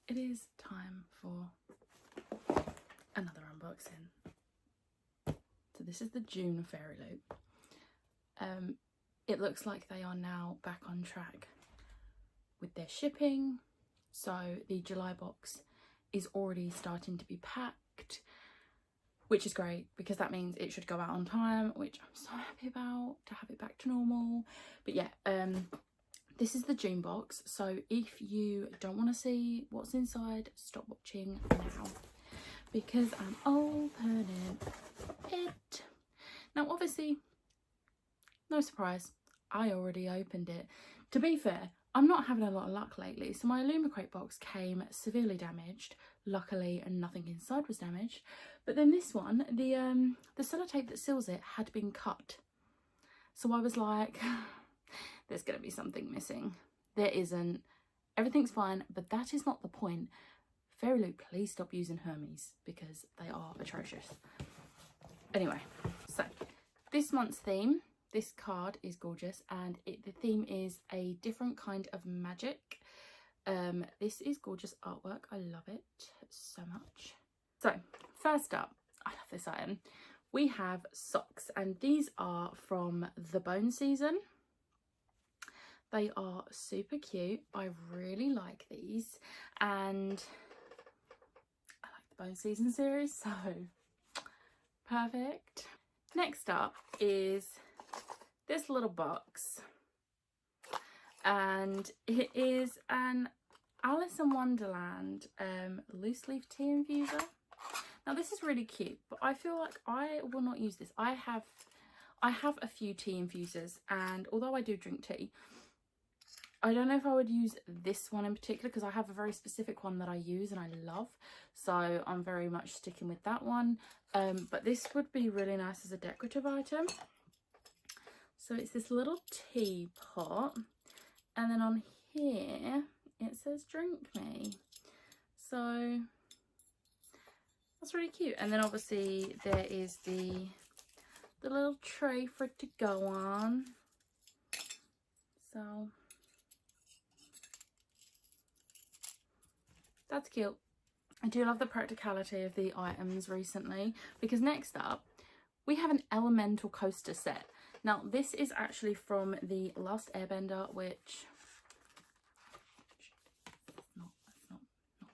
it is time for another unboxing. So this is the June Fairyloot. It looks like they are now back on track with their shipping. So the July box is already starting to be packed, which is great because that means it should go out on time, which I'm so happy about, to have it back to normal. But yeah, this is the June box. So if you don't want to see what's inside, stop watching now because I'm opening it. Now obviously, no surprise, I already opened it. To be fair, I'm not having a lot of luck lately. So my Illumicrate box came severely damaged, luckily, and nothing inside was damaged. But then this one, the sellotape that seals it had been cut. So I was like, there's going to be something missing. There isn't. Everything's fine, but that is not the point. Fairyloot, please stop using Hermes because they are atrocious. Anyway, so this month's theme, this card is gorgeous, and the theme is a different kind of magic. This is gorgeous artwork. I love it so much. So first up, I love this item. We have socks, and these are from the Bone Season. They are super cute. I really like these, and I like the Bone Season series, so perfect. Next up is this little box, and it is an Alice in Wonderland loose leaf tea infuser. Now this is really cute, but I feel like I will not use this. I have a few tea infusers, and although I do drink tea, I don't know if I would use this one in particular because I have a very specific one that I use and I love. So I'm very much sticking with that one. But this would be really nice as a decorative item. So it's this little teapot. And then on here, it says drink me. So that's really cute. And then obviously there is the little tray for it to go on. So that's cute. I do love the practicality of the items recently, because next up we have an elemental coaster set. Now this is actually from the Last Airbender, which that's not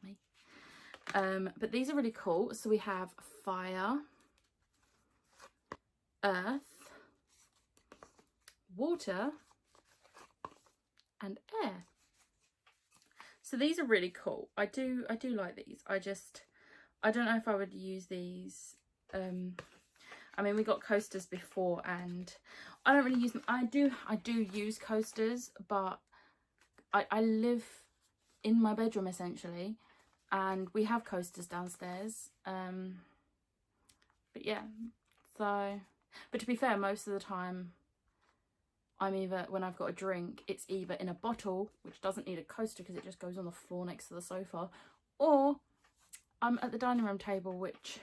me. But these are really cool. So we have fire, earth, water, and air. So these are really cool. I do like these. I don't know if I would use these. I mean, we got coasters before and I don't really use them. I do use coasters, but I live in my bedroom essentially, and we have coasters downstairs. But yeah, so, but to be fair, most of the time I'm either, when I've got a drink, it's either in a bottle, which doesn't need a coaster because it just goes on the floor next to the sofa, or I'm at the dining room table, which,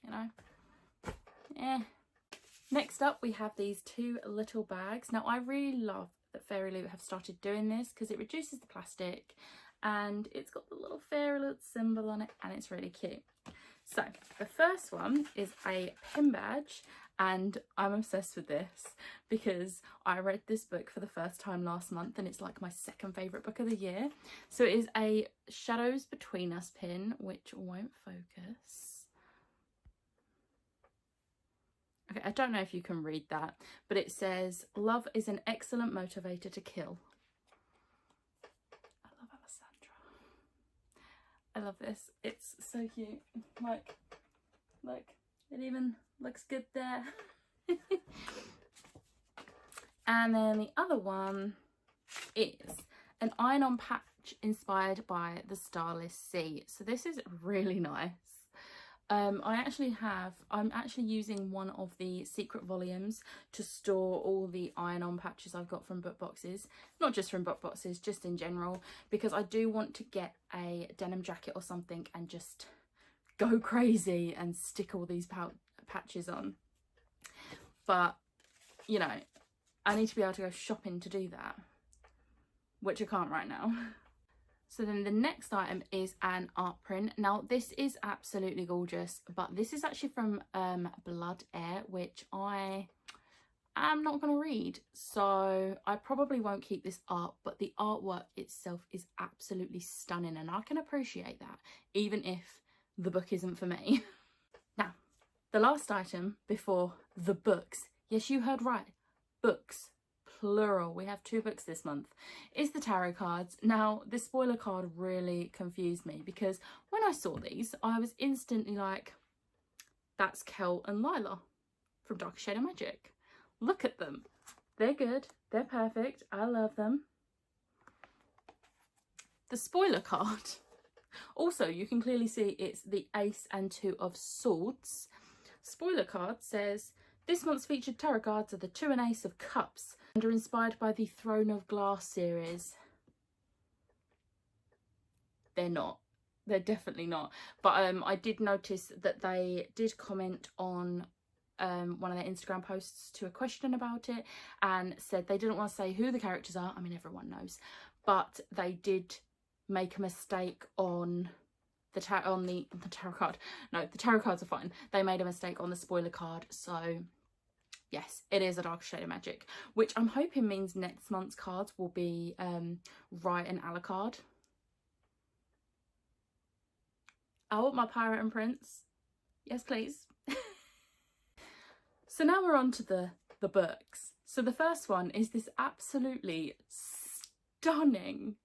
you know, eh. Next up, we have these two little bags. Now, I really love that Fairyloot have started doing this because it reduces the plastic and it's got the little Fairyloot symbol on it, and it's really cute. So the first one is a pin badge, and I'm obsessed with this because I read this book for the first time last month and it's like my second favourite book of the year. So it is a Shadows Between Us pin, which won't focus. Okay, I don't know if you can read that, but it says, "Love is an excellent motivator to kill." I love Alessandra. I love this. It's so cute. Like, look, it even looks good there. And then the other one is an iron-on patch inspired by the Starless Sea. So this is really nice. I'm actually using one of the secret volumes to store all the iron-on patches I've got from book boxes. Not just from book boxes, just in general, because I do want to get a denim jacket or something and just go crazy and stick all these patches on. But, you know, I need to be able to go shopping to do that, which I can't right now. So then the next item is an art print. Now this is absolutely gorgeous, but this is actually from Blood Air, which I am not going to read, so I probably won't keep this art, but the artwork itself is absolutely stunning, and I can appreciate that even if the book isn't for me. Now, the last item before the books, yes, you heard right, books, plural, we have 2 books this month, is the tarot cards. Now, this spoiler card really confused me because when I saw these, I was instantly like, that's Kel and Lila from Dark Shade of Magic. Look at them. They're good. They're perfect. I love them. The spoiler card. Also, you can clearly see it's the Ace and 2 of Swords. Spoiler card says, this month's featured tarot cards are the 2 and Ace of Cups and are inspired by the Throne of Glass series. They're not. They're definitely not. But I did notice that they did comment on one of their Instagram posts to a question about it, and said they didn't want to say who the characters are. I mean, everyone knows, but they did make a mistake on the tarot card. No, the tarot cards are fine. They made a mistake on the spoiler card. So yes, it is a Dark Shade of Magic, which I'm hoping means next month's cards will be Right and Alucard. I want my Pirate and Prince. Yes, please. So now we're on to the books. So the first one is this absolutely stunning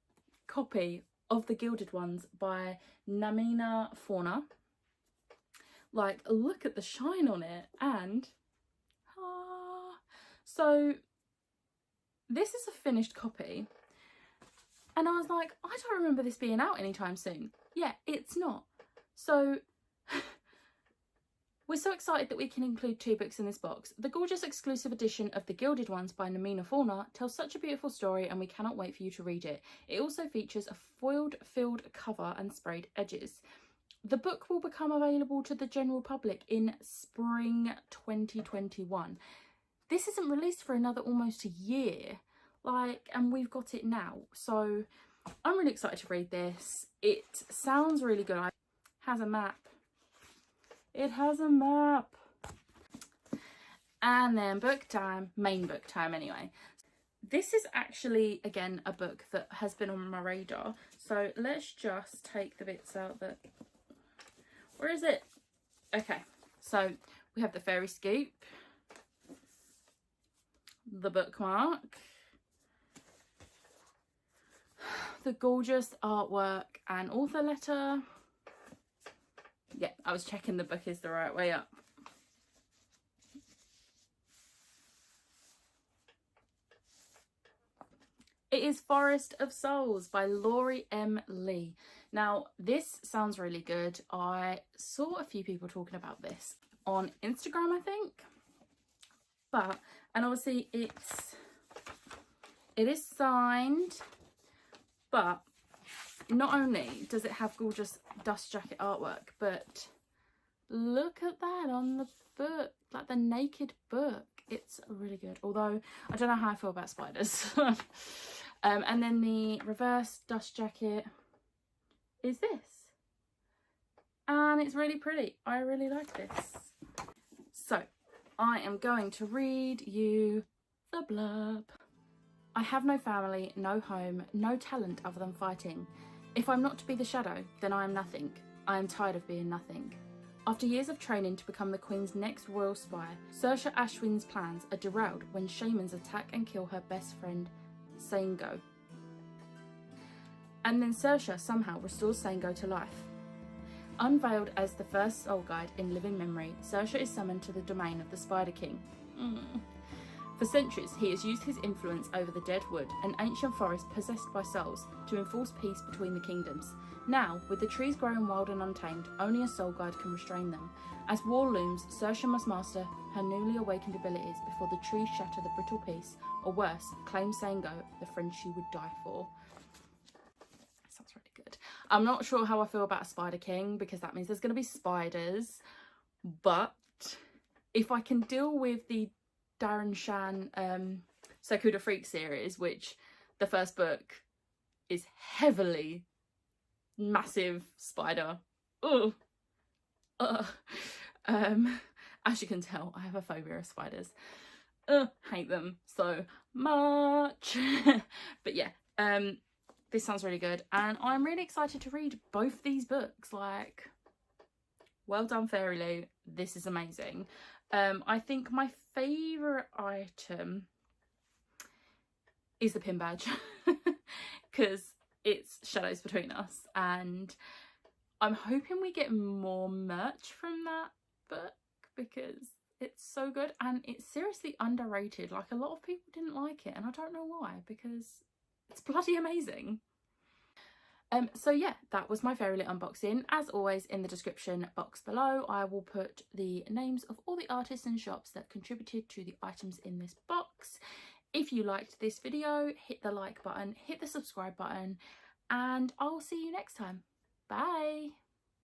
copy of the Gilded Ones by Namina Fauna. Like, look at the shine on it. And so this is a finished copy, and I was like, I don't remember this being out anytime soon. Yeah, it's not. So we're so excited that we can include 2 books in this box. The gorgeous exclusive edition of The Gilded Ones by Namina Fauna tells such a beautiful story, and we cannot wait for you to read it. It also features a foiled filled cover and sprayed edges. The book will become available to the general public in spring 2021. This isn't released for another almost a year, like, and we've got it now. So I'm really excited to read this. It sounds really good. It has a map. It has a map. And then book time, main book time anyway. This is actually, again, a book that has been on my radar. So let's just take the bits out that... Where is it? Okay, so we have the Fairy Scoop, the bookmark, the gorgeous artwork and author letter. Yeah, I was checking the book is the right way up. It is Forest of Souls by Laurie M. Lee. Now, this sounds really good. I saw a few people talking about this on Instagram, I think. And obviously it is signed, but not only does it have gorgeous dust jacket artwork, but look at that on the book, like the naked book. It's really good, although I don't know how I feel about spiders. And then the reverse dust jacket is this, and it's really pretty. I really like this. So I am going to read you the blurb. I have no family, no home, no talent other than fighting. If I'm not to be the shadow, then I am nothing. I am tired of being nothing. After years of training to become the Queen's next royal spy, Saoirse Ashwin's plans are derailed when shamans attack and kill her best friend, Sango. And then Saoirse somehow restores Sango to life. Unveiled as the first soul guide in living memory, Saoirse is summoned to the domain of the Spider King. For centuries, he has used his influence over the Dead Wood, an ancient forest possessed by souls, to enforce peace between the kingdoms. Now, with the trees growing wild and untamed, only a soul guide can restrain them. As war looms, Saoirse must master her newly awakened abilities before the trees shatter the brittle peace, or worse, claim Sango, the friend she would die for. That sounds really good. I'm not sure how I feel about a Spider King, because that means there's going to be spiders, but if I can deal with the Darren Shan Sakuda Freak series, which the first book is heavily massive spider. Ugh. Ugh. As you can tell, I have a phobia of spiders. Hate them so much. But yeah, this sounds really good, and I'm really excited to read both these books. Like, well done, Fairyloot. This is amazing. I think my favourite item is the pin badge because it's Shadows Between Us, and I'm hoping we get more merch from that book because it's so good, and it's seriously underrated. Like, a lot of people didn't like it, and I don't know why, because it's bloody amazing. So yeah, that was my Fairyloot unboxing. As always, in the description box below, I will put the names of all the artists and shops that contributed to the items in this box. If you liked this video, hit the like button, hit the subscribe button, and I'll see you next time. Bye!